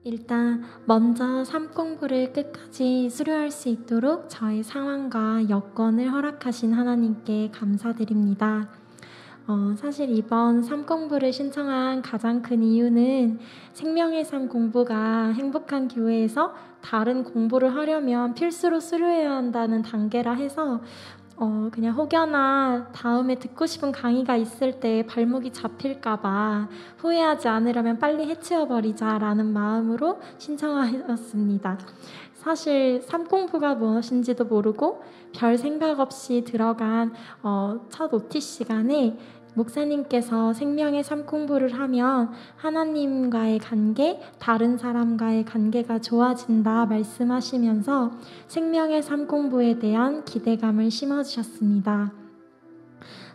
일단 먼저 삶 공부를 끝까지 수료할 수 있도록 저의 상황과 여건을 허락하신 하나님께 감사드립니다. 사실 이번 삶 공부를 신청한 가장 큰 이유는 생명의 삶 공부가 행복한 교회에서 다른 공부를 하려면 필수로 수료해야 한다는 단계라 해서 그냥 혹여나 다음에 듣고 싶은 강의가 있을 때 발목이 잡힐까봐 후회하지 않으려면 빨리 해치워버리자라는 마음으로 신청하였습니다. 사실 삶 공부가 무엇인지도 모르고 별 생각 없이 들어간 첫 OT 시간에 목사님께서 생명의 삶 공부를 하면 하나님과의 관계, 다른 사람과의 관계가 좋아진다 말씀하시면서 생명의 삶 공부에 대한 기대감을 심어주셨습니다.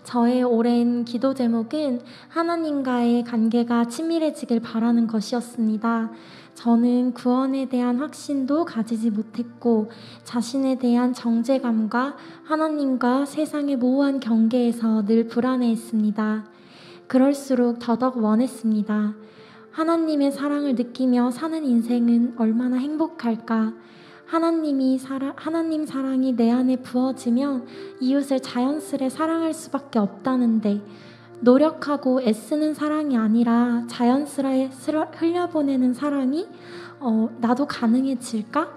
저의 오랜 기도 제목은 하나님과의 관계가 친밀해지길 바라는 것이었습니다. 저는 구원에 대한 확신도 가지지 못했고 자신에 대한 정죄감과 하나님과 세상의 모호한 경계에서 늘 불안해했습니다. 그럴수록 더더욱 원했습니다. 하나님의 사랑을 느끼며 사는 인생은 얼마나 행복할까? 하나님 사랑이 내 안에 부어지면 이웃을 자연스레 사랑할 수밖에 없다는데 노력하고 애쓰는 사랑이 아니라 자연스레 흘려보내는 사랑이 나도 가능해질까?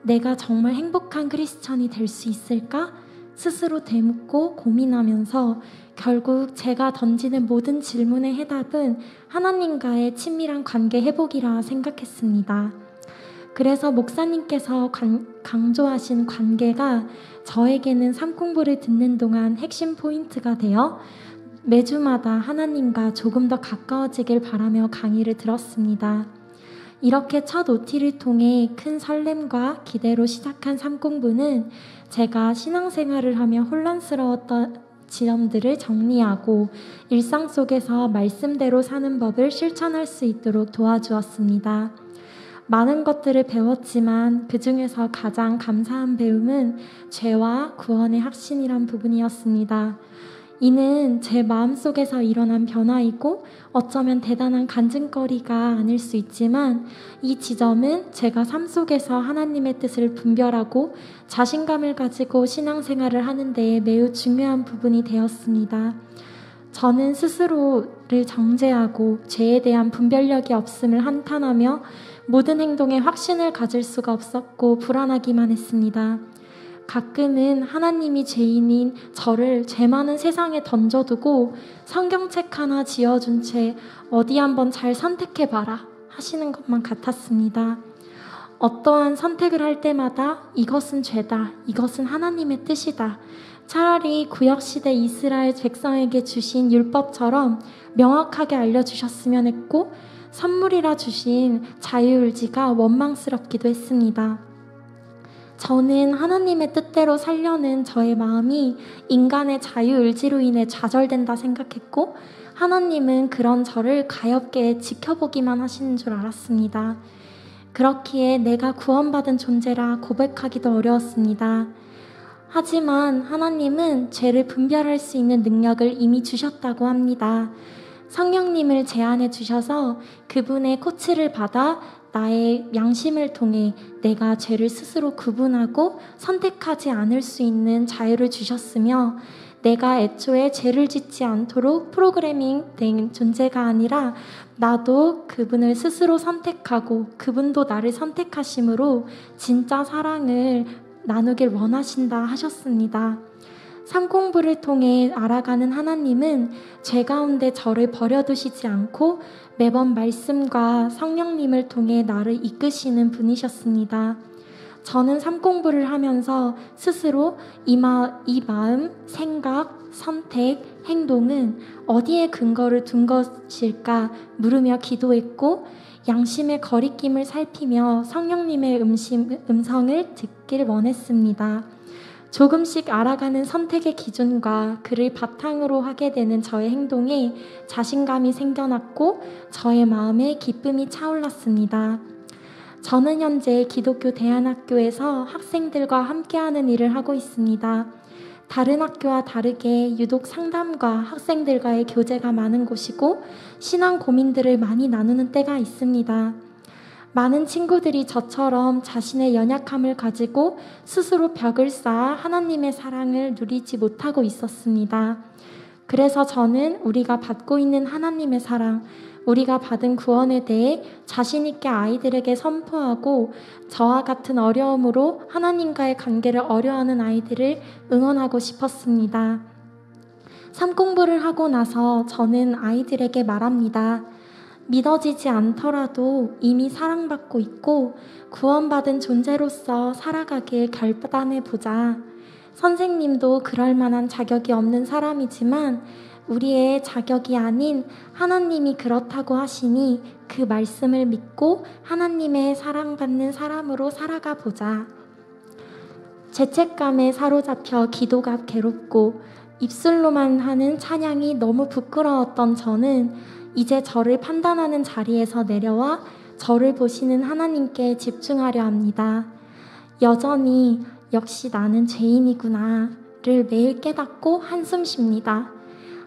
내가 정말 행복한 크리스천이 될 수 있을까? 스스로 되묻고 고민하면서 결국 제가 던지는 모든 질문의 해답은 하나님과의 친밀한 관계 회복이라 생각했습니다. 그래서 목사님께서 강조하신 관계가 저에게는 삶 공부를 듣는 동안 핵심 포인트가 되어 매주마다 하나님과 조금 더 가까워지길 바라며 강의를 들었습니다. 이렇게 첫 OT를 통해 큰 설렘과 기대로 시작한 삶 공부는 제가 신앙생활을 하며 혼란스러웠던 지점들을 정리하고 일상 속에서 말씀대로 사는 법을 실천할 수 있도록 도와주었습니다. 많은 것들을 배웠지만 그 중에서 가장 감사한 배움은 죄와 구원의 확신이란 부분이었습니다. 이는 제 마음속에서 일어난 변화이고 어쩌면 대단한 간증거리가 아닐 수 있지만 이 지점은 제가 삶 속에서 하나님의 뜻을 분별하고 자신감을 가지고 신앙생활을 하는 데에 매우 중요한 부분이 되었습니다. 저는 스스로를 정죄하고 죄에 대한 분별력이 없음을 한탄하며 모든 행동에 확신을 가질 수가 없었고 불안하기만 했습니다. 가끔은 하나님이 죄인인 저를 죄 많은 세상에 던져두고 성경책 하나 지어준 채 어디 한번 잘 선택해봐라 하시는 것만 같았습니다. 어떠한 선택을 할 때마다 이것은 죄다, 이것은 하나님의 뜻이다. 차라리 구약시대 이스라엘 백성에게 주신 율법처럼 명확하게 알려주셨으면 했고 선물이라 주신 자유의지가 원망스럽기도 했습니다. 저는 하나님의 뜻대로 살려는 저의 마음이 인간의 자유의지로 인해 좌절된다 생각했고 하나님은 그런 저를 가엾게 지켜보기만 하시는 줄 알았습니다. 그렇기에 내가 구원받은 존재라 고백하기도 어려웠습니다. 하지만 하나님은 죄를 분별할 수 있는 능력을 이미 주셨다고 합니다. 성령님을 제안해 주셔서 그분의 코치를 받아 나의 양심을 통해 내가 죄를 스스로 구분하고 선택하지 않을 수 있는 자유를 주셨으며 내가 애초에 죄를 짓지 않도록 프로그래밍 된 존재가 아니라 나도 그분을 스스로 선택하고 그분도 나를 선택하심으로 진짜 사랑을 나누길 원하신다 하셨습니다. 삶 공부를 통해 알아가는 하나님은 죄 가운데 저를 버려두시지 않고 매번 말씀과 성령님을 통해 나를 이끄시는 분이셨습니다. 저는 삶 공부를 하면서 스스로 이 마음, 생각, 선택, 행동은 어디에 근거를 둔 것일까 물으며 기도했고 양심의 거리낌을 살피며 성령님의 음성을 듣길 원했습니다. 조금씩 알아가는 선택의 기준과 그를 바탕으로 하게 되는 저의 행동에 자신감이 생겨났고 저의 마음에 기쁨이 차올랐습니다. 저는 현재 기독교 대안학교에서 학생들과 함께하는 일을 하고 있습니다. 다른 학교와 다르게 유독 상담과 학생들과의 교제가 많은 곳이고 신앙 고민들을 많이 나누는 때가 있습니다. 많은 친구들이 저처럼 자신의 연약함을 가지고 스스로 벽을 쌓아 하나님의 사랑을 누리지 못하고 있었습니다. 그래서 저는 우리가 받고 있는 하나님의 사랑, 우리가 받은 구원에 대해 자신 있게 아이들에게 선포하고 저와 같은 어려움으로 하나님과의 관계를 어려워하는 아이들을 응원하고 싶었습니다. 삶 공부를 하고 나서 저는 아이들에게 말합니다. 믿어지지 않더라도 이미 사랑받고 있고 구원받은 존재로서 살아가길 결단해보자. 선생님도 그럴 만한 자격이 없는 사람이지만 우리의 자격이 아닌 하나님이 그렇다고 하시니 그 말씀을 믿고 하나님의 사랑받는 사람으로 살아가 보자. 죄책감에 사로잡혀 기도가 괴롭고 입술로만 하는 찬양이 너무 부끄러웠던 저는 이제 저를 판단하는 자리에서 내려와 저를 보시는 하나님께 집중하려 합니다. 여전히 역시 나는 죄인이구나를 매일 깨닫고 한숨 쉽니다.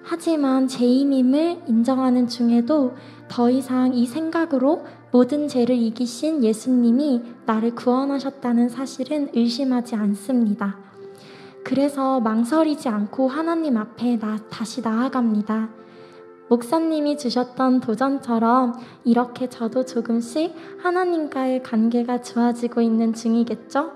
하지만 죄인임을 인정하는 중에도 더 이상 이 생각으로 모든 죄를 이기신 예수님이 나를 구원하셨다는 사실은 의심하지 않습니다. 그래서 망설이지 않고 하나님 앞에 다시 나아갑니다. 목사님이 주셨던 도전처럼 이렇게 저도 조금씩 하나님과의 관계가 좋아지고 있는 중이겠죠?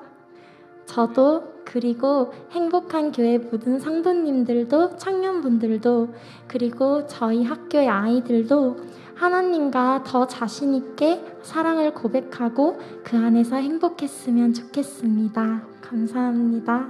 저도 그리고 행복한 교회 모든 성도님들도 청년분들도 그리고 저희 학교의 아이들도 하나님과 더 자신 있게 사랑을 고백하고 그 안에서 행복했으면 좋겠습니다. 감사합니다.